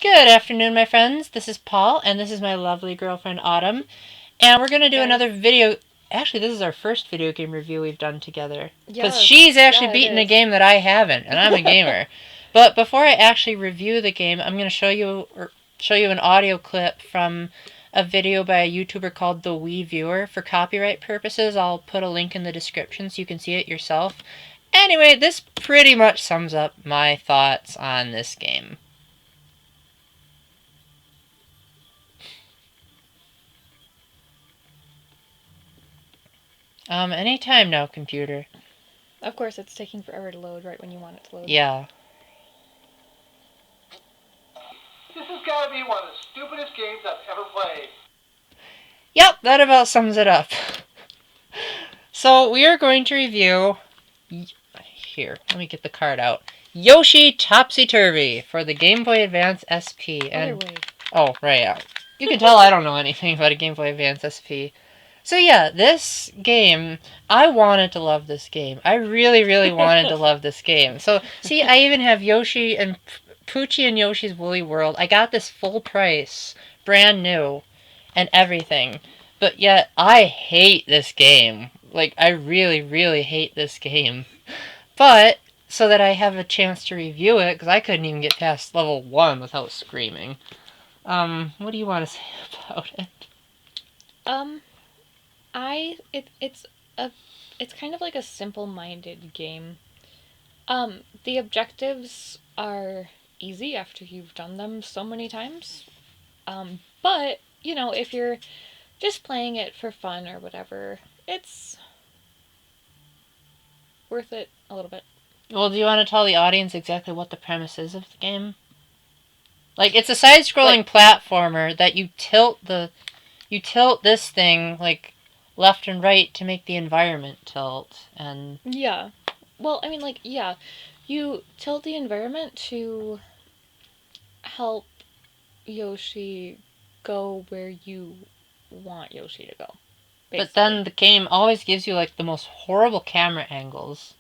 Good afternoon, my friends. This is Paul, and this is my lovely girlfriend, Autumn. And we're going to do another video. Actually, this is our first video game review we've done together. Because she's actually beaten a game that I haven't, and I'm a gamer. But before I actually review the game, I'm going to show you an audio clip from a video by a YouTuber called The Wii Viewer. For copyright purposes, I'll put a link in the description so you can see it yourself. Anyway, this pretty much sums up my thoughts on this game. Anytime now, computer. Of course, it's taking forever to load right when you want it to load. Yeah. This has got to be one of the stupidest games I've ever played. Yep, that about sums it up. So, we are going to review... Here, let me get the card out. Yoshi Topsy-Turvy for the Game Boy Advance SP. Oh, right, yeah. You can tell I don't know anything about a Game Boy Advance SP. So yeah, this game, I wanted to love this game. I really, really wanted to love this game. So, see, I even have Yoshi and Poochie and Yoshi's Woolly World. I got this full price, brand new, and everything. But yet, I hate this game. Like, I really, really hate this game. But, so that I have a chance to review it, because I couldn't even get past level 1 without screaming. What do you want to say about it? It's kind of like a simple-minded game. The objectives are easy after you've done them so many times. But, you know, if you're just playing it for fun or whatever, it's worth it a little bit. Well, do you want to tell the audience exactly what the premise is of the game? Like, it's a side-scrolling platformer that you tilt this thing, like, left and right to make the environment tilt, and... Yeah. Well, I mean, like, yeah. You tilt the environment to help Yoshi go where you want Yoshi to go. Basically. But then the game always gives you, like, the most horrible camera angles.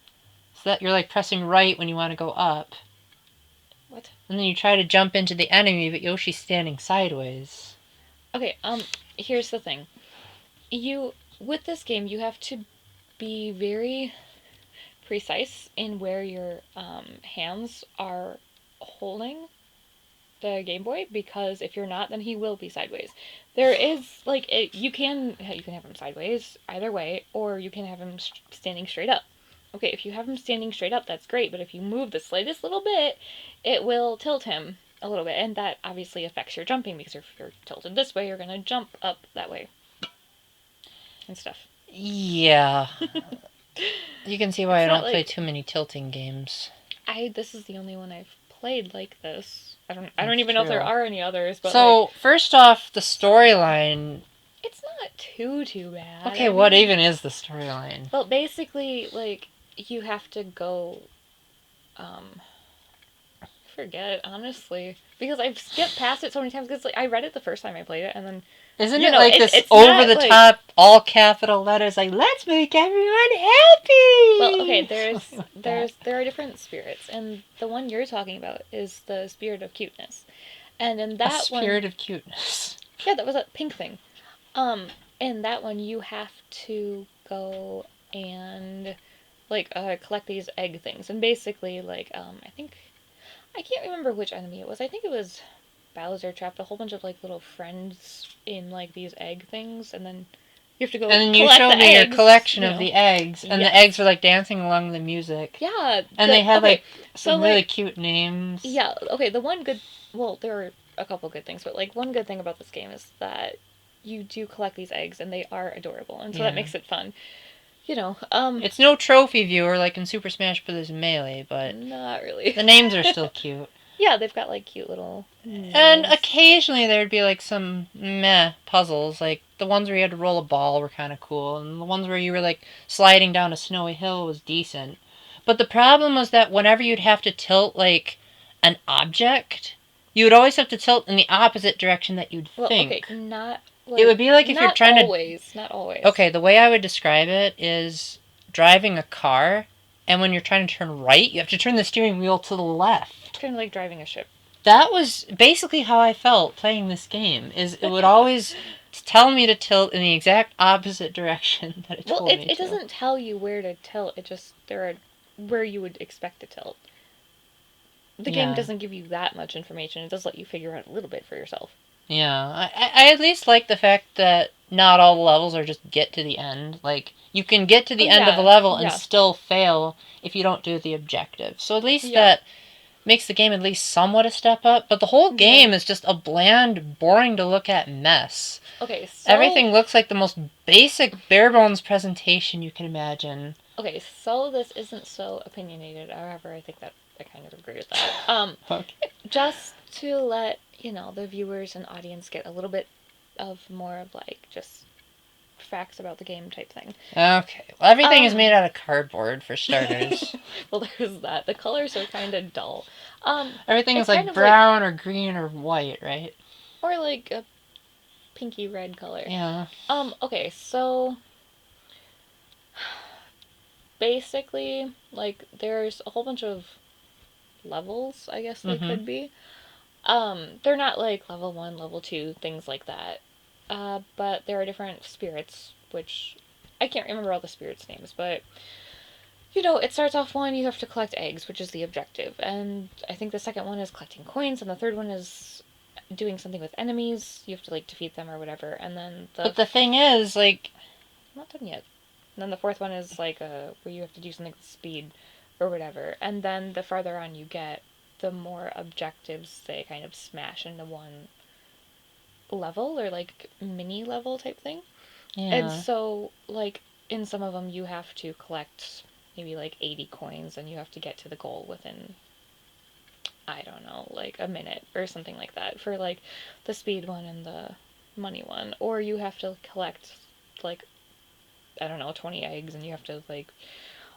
So that you're, like, pressing right when you want to go up. What? And then you try to jump into the enemy, but Yoshi's standing sideways. Okay, here's the thing. With this game, you have to be very precise in where your hands are holding the Game Boy, because if you're not, then he will be sideways. There is, like, you can have him sideways either way, or you can have him standing straight up. Okay, if you have him standing straight up, that's great, but if you move the slightest little bit, it will tilt him a little bit, and that obviously affects your jumping, because if you're tilted this way, you're going to jump up that way. And stuff. Yeah. You can see why I don't play too many tilting games. This is the only one I've played like this. I don't even know if there are any others, but so, first off, the storyline... It's not too bad. Okay, what even is the storyline? Well, basically, like, you have to go, I forget, honestly. Because I've skipped past it so many times, because, like, I read it the first time I played it, and then... Isn't it like this over-the-top, all capital letters, like, let's make everyone happy? Well, okay, there are different spirits, and the one you're talking about is the spirit of cuteness. And in that one... spirit of cuteness. Yeah, that was a pink thing. In that one, you have to go and, like, collect these egg things. And basically, like, I can't remember which enemy it was. I think it was Bowser trapped a whole bunch of, like, little friends in, like, these egg things. And then you have to go and then you showed me your collection of the eggs. And the eggs were, like, dancing along the music. Yeah. And they had, like, some really cute names. Yeah, okay, the one good... Well, there are a couple good things. But, like, one good thing about this game is that you do collect these eggs, and they are adorable, and so that makes it fun. You know, It's no trophy viewer like in Super Smash Bros. Melee, but... Not really. The names are still cute. Yeah, they've got, like, cute little names. And occasionally there'd be, like, some puzzles, like, the ones where you had to roll a ball were kind of cool, and the ones where you were, like, sliding down a snowy hill was decent. But the problem was that whenever you'd have to tilt, like, an object, you would always have to tilt in the opposite direction that you'd think. Okay, not... Like, it would be like if you're trying Not always. Okay, the way I would describe it is driving a car, and when you're trying to turn right, you have to turn the steering wheel to the left. It's kind of like driving a ship. That was basically how I felt playing this game. Is it would always tell me to tilt in the exact opposite direction that it Well, told me it to. doesn't tell you where to tilt. It just there are where you would expect to tilt. The game Yeah. doesn't give you that much information. It does let you figure out a little bit for yourself. Yeah, I at least like the fact that not all the levels are just get to the end. Like, you can get to the end of a level and still fail if you don't do the objective. So at least that makes the game at least somewhat a step up. But the whole game is just a bland, boring to look at mess. Okay, so... Everything looks like the most basic, bare bones presentation you can imagine. Okay, so this isn't so opinionated. However, I think that I kind of agree with that. Okay. Just to let, the viewers and audience get a little bit of more of, like, just facts about the game type thing. Okay. Well, everything is made out of cardboard, for starters. Well, there's that. The colors are kind of dull. Everything is like brown or green or white, right? Or like a pinky red color. Yeah. Okay, so basically, like, there's a whole bunch of levels, I guess they could be. They're not like level 1, level 2, things like that. But there are different spirits, which I can't remember all the spirits' names, but it starts off one, you have to collect eggs, which is the objective. And I think the second one is collecting coins, and the third one is doing something with enemies. You have to, like, defeat them or whatever. And then But the thing is, like... I'm not done yet. And then the fourth one is, like, where you have to do something with speed or whatever. And then the farther on you get, the more objectives they kind of smash into one level, or, like, mini level type thing. Yeah. And so, like, in some of them you have to collect maybe like 80 coins, and you have to get to the goal within, I don't know, like a minute or something like that for like the speed one and the money one. Or you have to collect like, I don't know, 20 eggs, and you have to like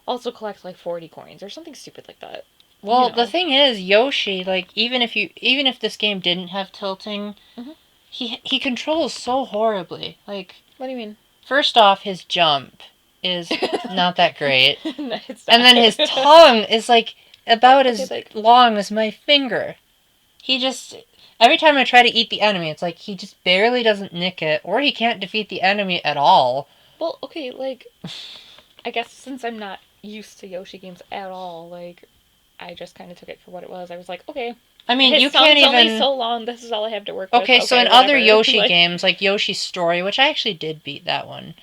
also collect like 40 coins or something stupid like that. Well, the thing is, Yoshi, like, even if this game didn't have tilting, he controls so horribly. Like, what do you mean? First off, his jump is not that great. No, it's not. And then his tongue is like about as long as my finger. He just... Every time I try to eat the enemy, it's like he just barely doesn't nick it, or he can't defeat the enemy at all. Well, okay, like, I guess since I'm not used to Yoshi games at all, like, I just kind of took it for what it was. I was like, okay. I mean, you can't even... only so long, this is all I have to work with. Okay, so in other Yoshi games, like Yoshi's Story, which I actually did beat that one,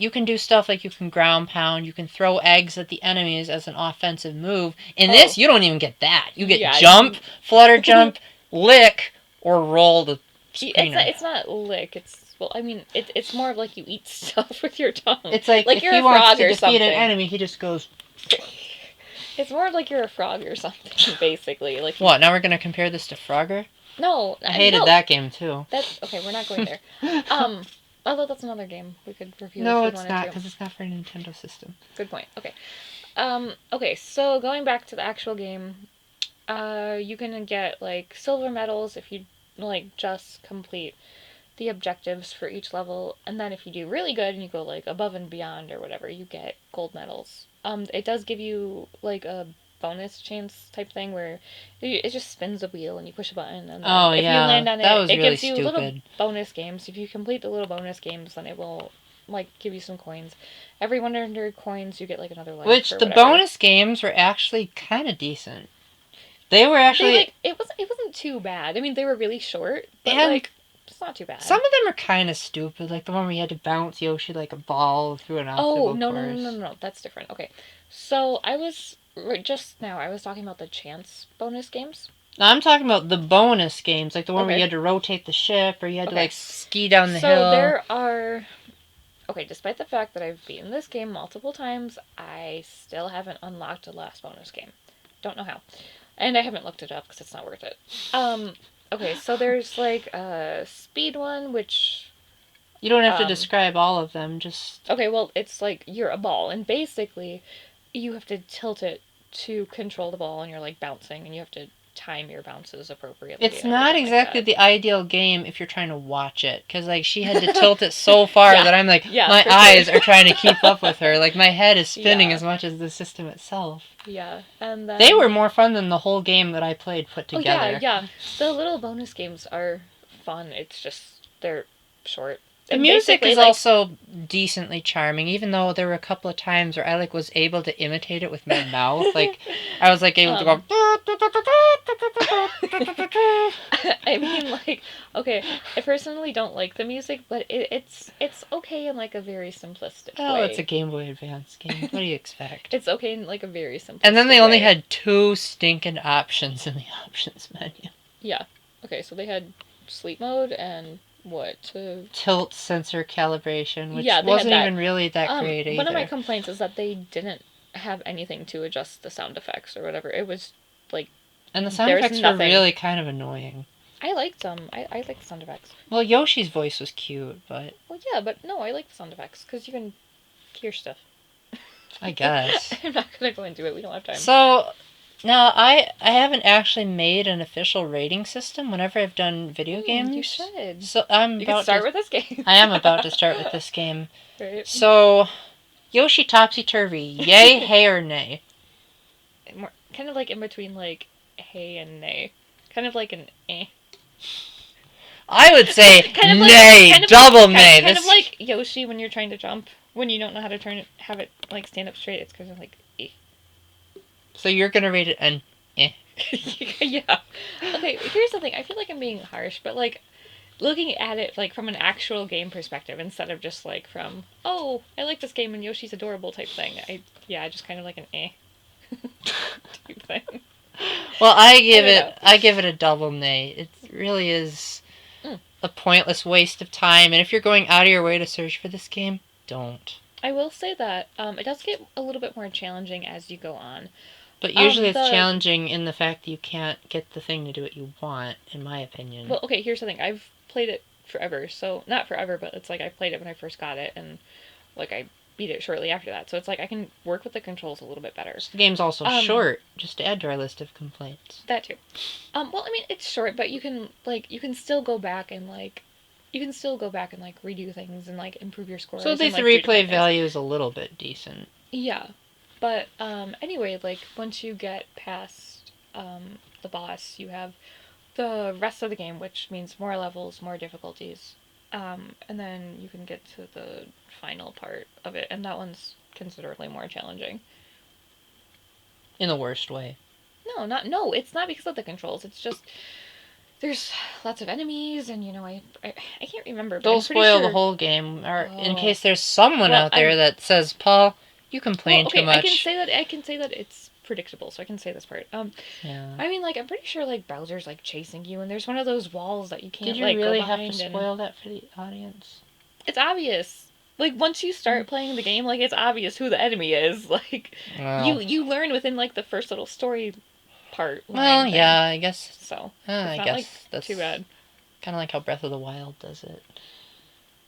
you can do stuff like you can ground pound, you can throw eggs at the enemies as an offensive move. In this, you don't even get that. You get jump, flutter jump, lick, or roll the spinner. It's not lick, it's more of like you eat stuff with your tongue. It's like if you're he a wants frog to or defeat something. an enemy, he just goes... It's more of like you're a frog or something, basically. Like what? Now we're gonna compare this to Frogger? No, I hated that game too. That's okay. We're not going there. Although that's another game we could review. No, if we it's not, because it's not for a Nintendo system. Good point. Okay. Okay. So going back to the actual game, you can get like silver medals if you like just complete the objectives for each level, and then if you do really good and you go like above and beyond or whatever, you get gold medals. It does give you like a bonus chance type thing where it just spins a wheel and you push a button, and then if you land on it, it gives you little bonus games. If you complete the little bonus games, then it will like give you some coins. Every 100 coins you get like another life. Which the bonus games were actually kind of decent. They were actually it wasn't too bad. I mean, they were really short, but and like it's not too bad. Some of them are kind of stupid, like the one where you had to bounce Yoshi like a ball through an obstacle course. No, that's different. Okay, so I was talking about the chance bonus games. No, I'm talking about the bonus games, like the one where you had to rotate the ship, or you had to like ski down the hill. So there are... Okay, despite the fact that I've beaten this game multiple times, I still haven't unlocked the last bonus game. Don't know how. And I haven't looked it up because it's not worth it. Okay, so there's like a speed one, which... You don't have to describe all of them, just... Okay, well, it's like you're a ball, and basically you have to tilt it to control the ball, and you're like bouncing, and you have to time your bounces appropriately. It's and not everything exactly like the ideal game if you're trying to watch it, because like she had to tilt it so far Yeah. that I'm like, Yeah, my for sure. eyes are trying to keep up with her. Like my head is spinning Yeah. as much as the system itself. that. Yeah, and then They were more fun than the whole game that I played put Oh together. yeah. The little bonus games are fun. It's just they're short. The And music basically, is like, also decently charming, even though there were a couple of times where I like was able to imitate it with my mouth. Like I was like able to go. I mean, like, okay, I personally don't like the music, but it's okay in like a very simplistic Oh, way. it's a Game Boy Advance game. What do you expect? It's okay in like a very simplistic And then they only way. had 2 stinking options in the options menu. Yeah. Okay, so they had sleep mode and what to Tilt sensor calibration, which Yeah, they had wasn't that. even really that great either. One of my complaints is that they didn't have anything to adjust the sound effects or whatever. It was like And the sound there's effects nothing. were really kind of annoying. I liked them. I like the sound effects. Well, Yoshi's voice was cute, but Well, yeah, but no, I like the sound effects because you can hear stuff. I guess. I'm not gonna go into it. We don't have time. So, now I haven't actually made an official rating system whenever I've done video games. You should. So I'm You about can start to, with this game. I am about to start with this game. Right. So, Yoshi Topsy-Turvy, yay, hay, or nay? More, kind of like in between like hey and nay. Kind of like an eh. I would say Kind of like- nay, kind of double like, nay. Kind This of like Yoshi when you're trying to jump. When you don't know how to turn it, have it like stand up straight. It's kind of like eh. So you're gonna rate it an Yeah. Okay, here's the thing. I feel like I'm being harsh, but like looking at it like from an actual game perspective instead of just like from, oh, I like this game and Yoshi's adorable type thing. I just kind of like an eh type thing. Well, I don't give it a double nay. It really is Mm. a pointless waste of time, and if you're going out of your way to search for this game, don't. I will say that it does get a little bit more challenging as you go on. But usually it's the- challenging in the fact that you can't get the thing to do what you want, in my opinion. Well, okay, here's the thing. I've played it forever, so not forever, but it's like I played it when I first got it, and like I beat it shortly after that. So it's like I can work with the controls a little bit better. The game's also short, just to add to our list of complaints. That too. Well, I mean, it's short, but you can still go back and redo things and like improve your scores. So at and, least the like, do replay different things. value is a little bit decent. Yeah, but anyway, like once you get past the boss, you have the rest of the game, which means more levels, more difficulties, and then you can get to the final part of it, and that one's considerably more challenging. In the worst way. No, it's not because of the controls. It's just there's lots of enemies, and I can't remember. But Don't I'm pretty spoil the sure- whole game, or in Oh. case there's someone Well, out there that says, Paul, you complain Well, okay, too much. I can say that it's predictable, so I can say this part. Yeah. I mean, like I'm pretty sure like Bowser's like chasing you, and there's one of those walls that you can't Did you like really go have behind. to and- spoil that for the audience? It's obvious. Like once you start playing the game, like it's obvious who the enemy is. Like Well, you learn within like the first little story part. well, line yeah, I guess. thing. So I it's not, guess like, that's too bad. kind of like how Breath of the Wild does it.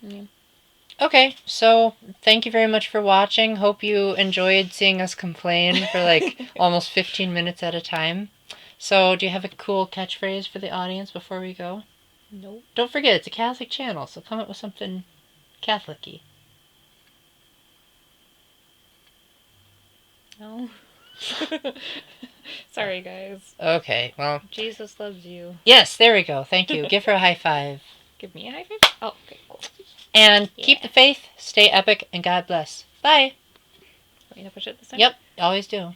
Yeah. Okay, so thank you very much for watching. Hope you enjoyed seeing us complain for like almost 15 minutes at a time. So, do you have a cool catchphrase for the audience before we go? Nope. Don't forget, it's a Catholic channel, so come up with something Catholic-y. No. Sorry, guys. Okay, well, Jesus loves you. yes, there we go. Thank you. Give her a high five. Give me a high five. Oh, okay, cool. And keep Yeah. the faith, stay epic, and God bless. Bye. Want me to push it this time? Yep, always do.